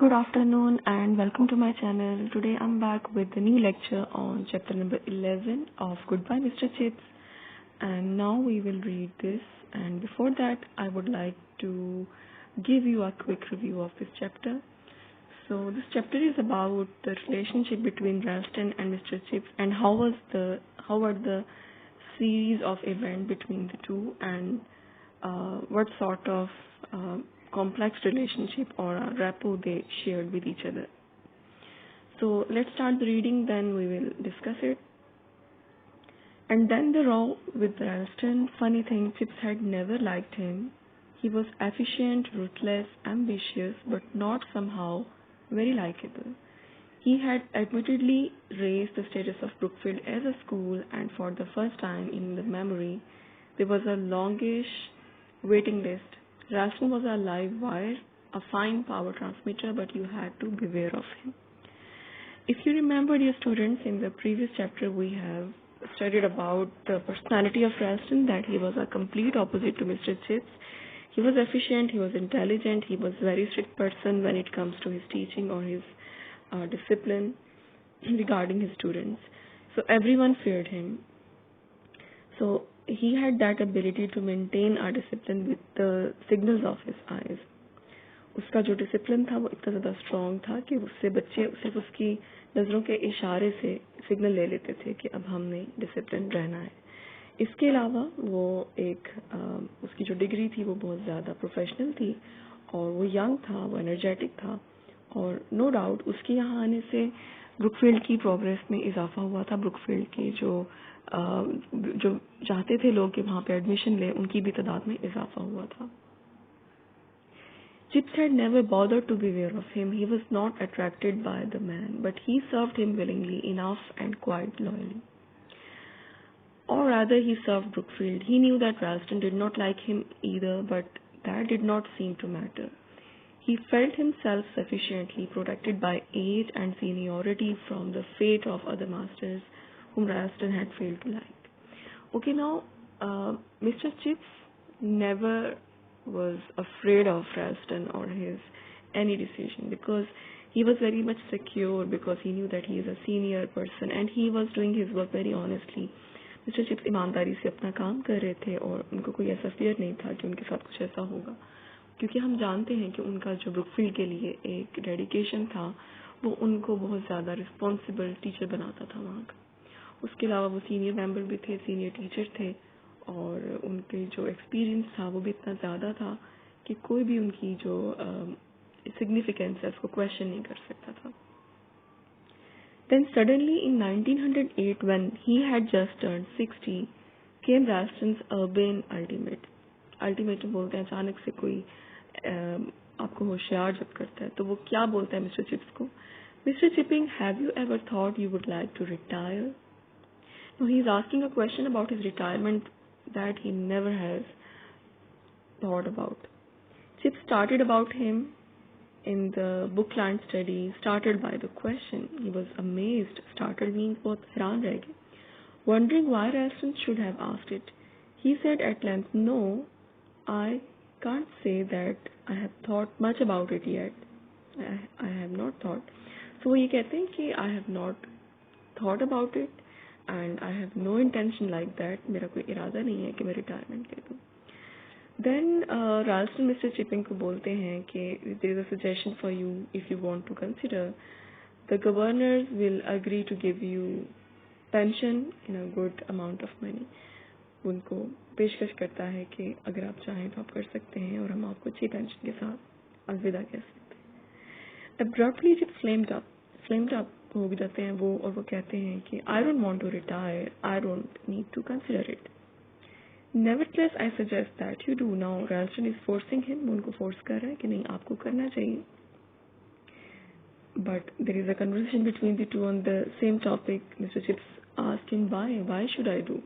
Good afternoon and welcome to my channel. Today I'm back with a new lecture on chapter number 11 of Goodbye Mr. Chips, and now we will read this. And before that I would like to give you a quick review of this chapter. So this chapter is about the relationship between Ralston and Mr. Chips and how were the series of events between the two, and what sort of complex relationship or a rapport they shared with each other. So let's start the reading, then we will discuss it. And then the row with Ralston. Funny thing, Chips had never liked him. He was efficient, ruthless, ambitious, but not somehow very likable. He had admittedly raised the status of Brookfield as a school, and for the first time in the memory, there was a longish waiting list. Ralston was a live wire, a fine power transmitter, but you had to beware of him. If you remember, dear students, in the previous chapter we have studied about the personality of Ralston, that he was a complete opposite to Mr. Chips. He was efficient, he was intelligent, he was a very strict person when it comes to his teaching or his discipline regarding his students. So everyone feared him. So he had that ability to maintain our discipline with the signals of his eyes. उसका जो discipline था वो इतना ज़्यादा strong था कि उससे बच्चे सिर्फ उसकी नज़रों के इशारे से सिग्नल ले लेते थे कि अब हमने डिसिप्लिन रहना है. इसके अलावा वो उसकी जो डिग्री थी वो बहुत ज़्यादा प्रोफेशनल थी, और वो यंग था, वो एनर्जेटिक था, और नो डाउट उसके यहाँ आने से ब्रुकफील्ड की प्रोग्रेस में इजाफा हुआ था. ब्रुकफील्ड के जो चाहते थे लोग कि वहाँ पे एडमिशन ले, उनकी भी तादाद में इजाफा हुआ था. Chips had never bothered to be aware of him. He was not attracted by the man, but he served him willingly enough and quite loyally. Or rather, he served Brookfield. He knew that Ralston did not like him either, but that did not seem to matter. He felt himself sufficiently protected by age and seniority from the fate of other masters whom Ralston had failed to like. Okay, now, Mr. Chips never was afraid of Ralston or his any decision, because he was very much secure, because he knew that he is a senior person and he was doing his work very honestly. Mr. Chips ईमानदारी से अपना काम कर रहे थे और उनको कोई ऐसा फियर नहीं था कि उनके साथ कुछ ऐसा होगा, क्योंकि हम जानते हैं कि उनका जो ब्रुकफील्ड के लिए एक डेडिकेशन था वो उनको बहुत ज़्यादा रिस्पॉन्सिबल टीचर बनाता था वहाँ का. उसके अलावा वो सीनियर मेंबर भी थे, सीनियर टीचर थे, और उनके जो एक्सपीरियंस था वो भी इतना ज़्यादा था कि कोई भी उनकी जो सिग्निफिकेंस है उसको क्वेश्चन नहीं कर सकता था. Then suddenly in 1908, when he had just turned 60, came Ralston's urban ultimate. Ultimate बोलते हैं अचानक से कोई आपको होशियार जब करता है, तो वो क्या बोलता है मिस्टर चिप्स को? Mr. Chipping, have you ever thought you would like to retire? No, he is asking a question about his retirement that he never has thought about. Chips started about him in the bookland study, started by the question. He was amazed. Startled means बहुत हैरान रह गए. Wondering why Ralston should have asked it. He said at length, "No, I can't say that I have thought much about it yet. I have not thought." So वो ये कहते हैं कि I have not thought about it and I have no intention like that. मेरा कोई इरादा नहीं है कि मैं रिटायरमेंट ले लूँ. Then Ralston Mr. Chipping को बोलते हैं कि there is a suggestion for you if you want to consider. The governors will agree to give you pension in a good amount of money. उनको पेशकश करता है कि अगर आप चाहें तो आप कर सकते हैं और हम आपको अच्छी पेंशन के साथ अलविदा कह सकते हैं. Abruptly it flamed up हो भी जाते हैं वो, और वो कहते हैं कि I don't want to retire. I don't need to consider it. Nevertheless, I suggest that you do. Now Ralston is forcing him. वो उनको force कर रहा है कि नहीं आपको करना चाहिए. But there is a conversation between the two on the same topic. Mr. Chips asked him why. Why should I do?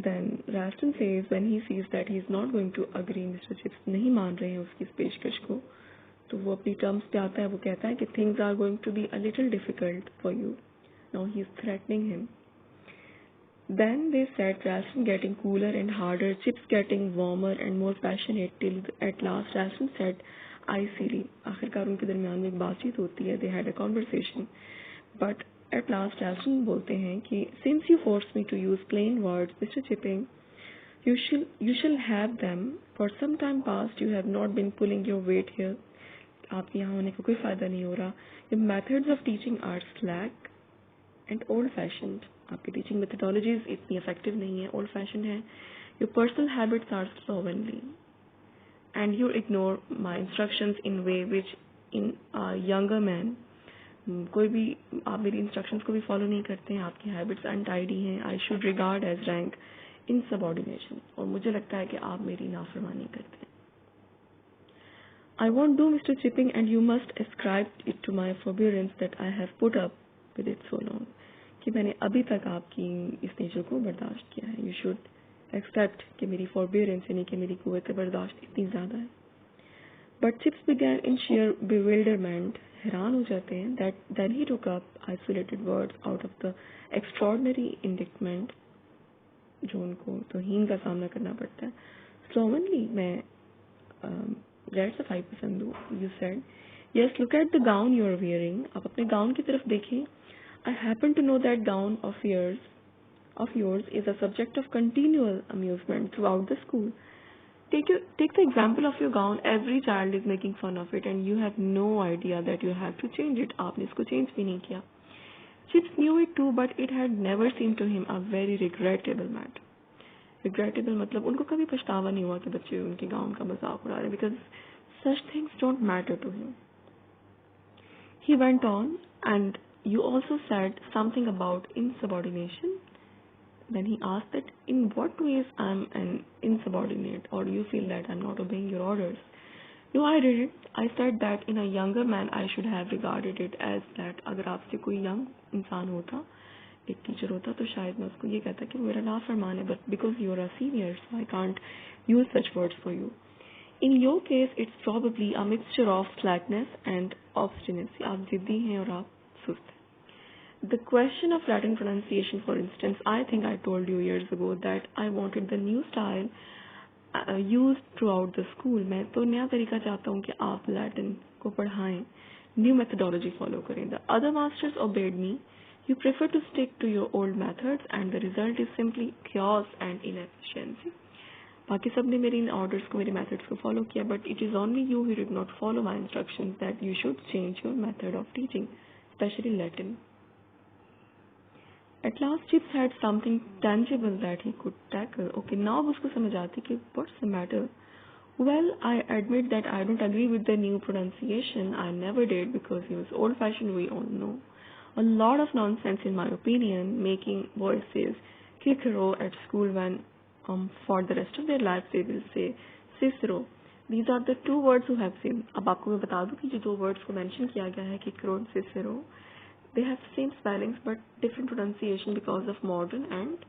Then Ralston says when he sees that he is not going to agree, Mr. Chips नहीं मान रहे हैं उसकी इस पेशकश को, तो वो अपनी terms पे आता है. वो कहता है कि things are going to be a little difficult for you. Now he is threatening him. Then they said, Ralston getting cooler and harder, Chips getting warmer and more passionate, till at last Ralston said, I see. आखिरकार उनके दरमियान में एक बातचीत होती है. They had a conversation. But at last Ralston बोलते हैं कि since you forced me to use plain words, Mr. Chipping, you shall have them. For some time past, you have not been pulling your weight here. आपके यहाँ होने का कोई फायदा नहीं हो रहा. Your methods of teaching are slack and old-fashioned. आपकी teaching methodologies इतनी effective नहीं है, old-fashioned है. Your personal habits are slovenly, and you ignore my instructions in way which in a younger man, कोई भी आप मेरी instructions को भी follow नहीं करते हैं. आपकी habits untidy हैं. I should regard as rank insubordination. और मुझे लगता है कि आप मेरी नाफरमानी करते हैं. I won't do, Mr. Chipping, and you must ascribe it to my forbearance that I have put up with it so long. कि मैंने अभी तक आपकी इस नेचर को बर्दाश्त किया है. You should accept कि मेरी forbearance यानी कि मेरी कुव्वत बर्दाश्त इतनी ज़्यादा है. But Chips began in sheer bewilderment. हैरान हो जाते हैं. That then he took up isolated words out of the extraordinary indictment जो उनको तौहीन का सामना करना पड़ता है. Slovenly, मैं गैर सफाई पसंद हूँ. You said, yes, look at the gown you are wearing. आप अपने गाउन की तरफ देखें. I happen to know that gown of yours is a subject of continual amusement throughout the school. Take the example of your gown. Every child is making fun of it, and you have no idea that you have to change it. आपने इसको change भी नहीं किया. Chips knew it too, but it had never seemed to him a very regrettable matter. Regrettable मतलब उनको कभी पछतावा नहीं हुआ कि बच्चे उनके गाउन का मजाक उड़ा रहे हैं, because such things don't matter to him. He went on, and you also said something about insubordination. Then he asked that in what ways I'm an insubordinate, or do you feel that I'm not obeying your orders? No, I didn't. I said that in a younger man I should have regarded it as that. अगर आपसे कोई young इंसान होता, एक teacher होता, तो शायद मैं उसको ये कहता कि मेरा नाफरमान है, but because you are a senior, so I can't use such words for you. In your case, it's probably a mixture of slackness and obstinacy. आप जिद्दी हैं और आप सुस्त हैं. The question of Latin pronunciation, for instance, I think I told you years ago that I wanted the new style used throughout the school. मैं तो नया तरीका चाहता हूँ कि आप Latin को पढ़ाएं, new methodology follow करें. The other masters obeyed me. You prefer to stick to your old methods, and the result is simply chaos and inefficiency. बाकी सब ने मेरी इन orders को, मेरी methods को follow किया, but it is only you who did not follow my instructions that you should change your method of teaching, especially Latin. At last, Chips had something tangible that he could tackle. Okay, now उसको समझ आती कि what's the matter? Well, I admit that I don't agree with the new pronunciation. I never did, because he was old-fashioned, we all know. A lot of nonsense in my opinion, making boys say Cicero at school when for the rest of their lives they will say Cicero. These are the two words who have seen. अब आपको मैं बता दूं कि जो दो words को mention किया गया है, Cicero and Cicero, they have the same spellings but different pronunciation because of modern and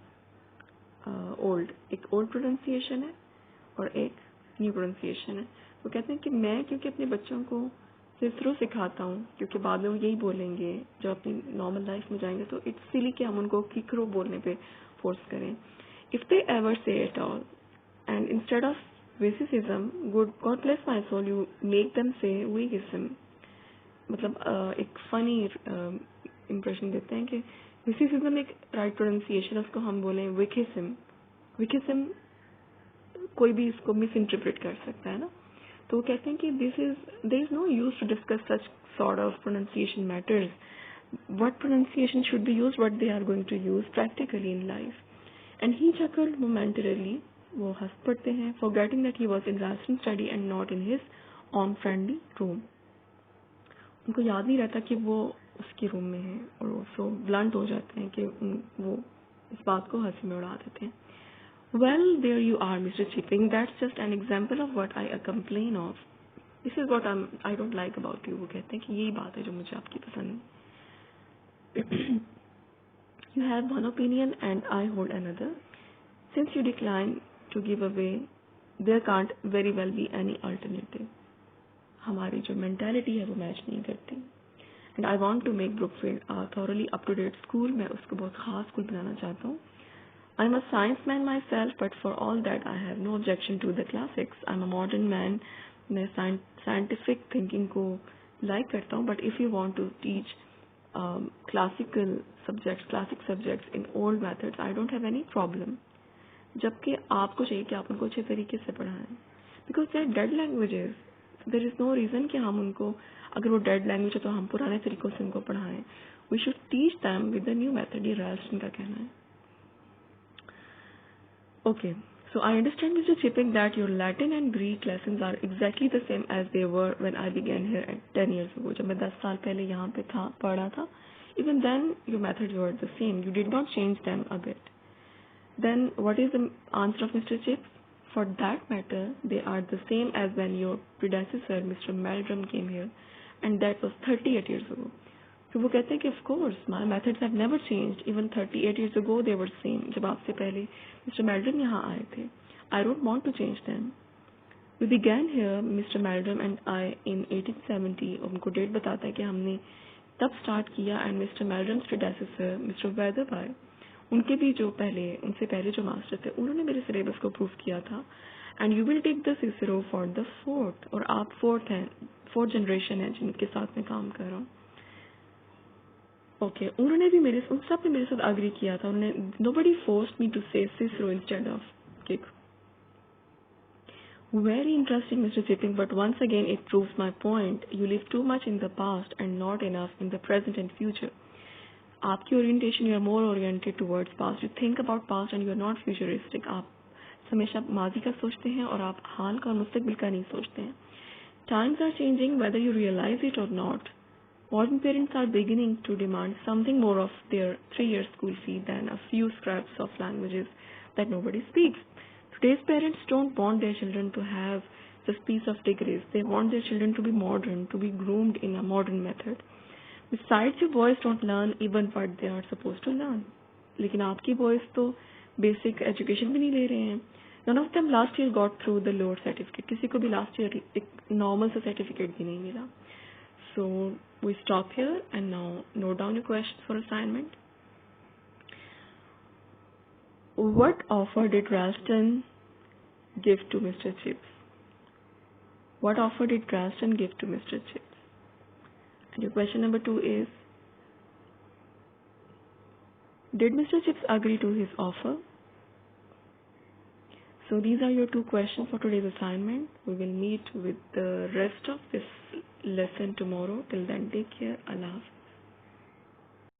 old. एक old pronunciation है और एक new pronunciation है. वो कहते हैं कि मैं क्योंकि अपने बच्चों को सिसरो सिखाता हूँ, क्योंकि बाद में वो यही बोलेंगे जब अपनी नॉर्मल लाइफ में जाएंगे, तो इट्स सिली कि हम उनको किकरो बोलने पे फोर्स करें. If they ever say it all and instead of विसिसिज्म, God bless my soul, you make them say वीगिज्म. मतलब एक फनी इंप्रेशन देते हैं कि विसिसिज्म एक राइट प्रोनाउंसिएशन है, उसको हम बोलें विकिज्म. विकिज्म कोई भी इसको मिस इंटरप्रेट कर सकता है ना. तो वो कहते हैं कि there is no use to discuss such sort of pronunciation matters. What pronunciation should be used, what they are going to use practically in life. And he chuckled momentarily. वो हंस पड़ते हैं, forgetting that he was in Ralston's study and not in his own friendly room. उनको याद नहीं रहता कि वो उसके रूम में है, और वो so blunt हो जाते हैं कि वो इस बात को हंसी में उड़ा देते हैं. Well, there you are, Mr. Chipping. That's just an example of what I complain of. This is what I don't like about you. वो कहते हैं कि यही बात है जो मुझे आपकी पसंद नहीं. You have one opinion and I hold another. Since you decline to give away, there can't very well be any alternative. हमारी जो mentality है वो match नहीं करती. And I want to make Brookfield a thoroughly up-to-date school. मैं उसको बहुत खास स्कूल बनाना चाहता हूँ. I'm a science man myself, but for all that, I have no objection to the classics. I'm a modern man. मैं scientific thinking को like करता हूँ, but if you want to teach classic subjects in old methods, I don't have any problem. जबकि आपको चाहिए कि आप उनको अच्छे तरीके से पढ़ाएं, because they're dead languages. There is no reason कि हम उनको, अगर वो dead language है तो हम पुराने तरीकों से उनको पढ़ाएं. We should teach them with the new method. ये राल्स्टन का कहना है. Okay, so I understand, Mr. Chipping, that your Latin and Greek lessons are exactly the same as they were when I began here at 10 years ago. जब मैं 10 साल पहले यहाँ पे था, पढ़ा था, even then your methods were the same. You did not change them a bit. Then what is the answer of Mr. Chips? For that matter, they are the same as when your predecessor, Mr. Meldrum, came here, and that was 38 years ago. तो वो कहते हैं कि of course my methods have never changed. Even 38 years ago they were same. जब आपसे पहले Mr. Meldrum यहाँ आए थे. I don't want to change them. We began here, Mr. Meldrum and I, in 1870. उनको डेट बताता है कि हमने तब स्टार्ट किया, and Mr. Meldrum's predecessor, Mr. Weatherby, उनके भी जो पहले, उनसे पहले जो मास्टर थे, उन्होंने मेरे सिलेबस को प्रूव किया था. And you will take the Cicero for the fourth, और आप fourth जनरेशन है जिनके साथ मैं काम कर रहा हूँ. ओके, उन्होंने भी उन सब ने मेरे साथ अग्री किया था. उन्होंने, nobody forced me to say Cicero instead of Kick. Very interesting, Mr. Chipping, but once again it proves my point. You live too much in the past and not enough in the present and future. आपकी orientation, you are more oriented towards past. You think about past and you are not futuristic. आप हमेशा माजी का सोचते हैं और आप हाल का और मुस्तकबिल का नहीं सोचते हैं. Times are changing whether you realize it or not. Modern parents are beginning to demand something more of their 3-year school fee than a few scraps of languages that nobody speaks. Today's parents don't want their children to have just piece of degrees. They want their children to be modern, to be groomed in a modern method. Besides, your boys don't learn even what they are supposed to learn. लेकिन आपकी boys तो basic education भी नहीं ले रहे हैं. None of them last year got through the lower certificate. किसी को भी last year एक normal सा certificate भी नहीं मिला. So we stop here and now note down your questions for assignment. What offer did Ralston give to Mr. Chips? What offer did Ralston give to Mr. Chips? And your question number 2 is, did Mr. Chips agree to his offer? So these are your 2 questions for today's assignment. We will meet with the rest of this lesson tomorrow. Till then, take care. Allah Hafiz.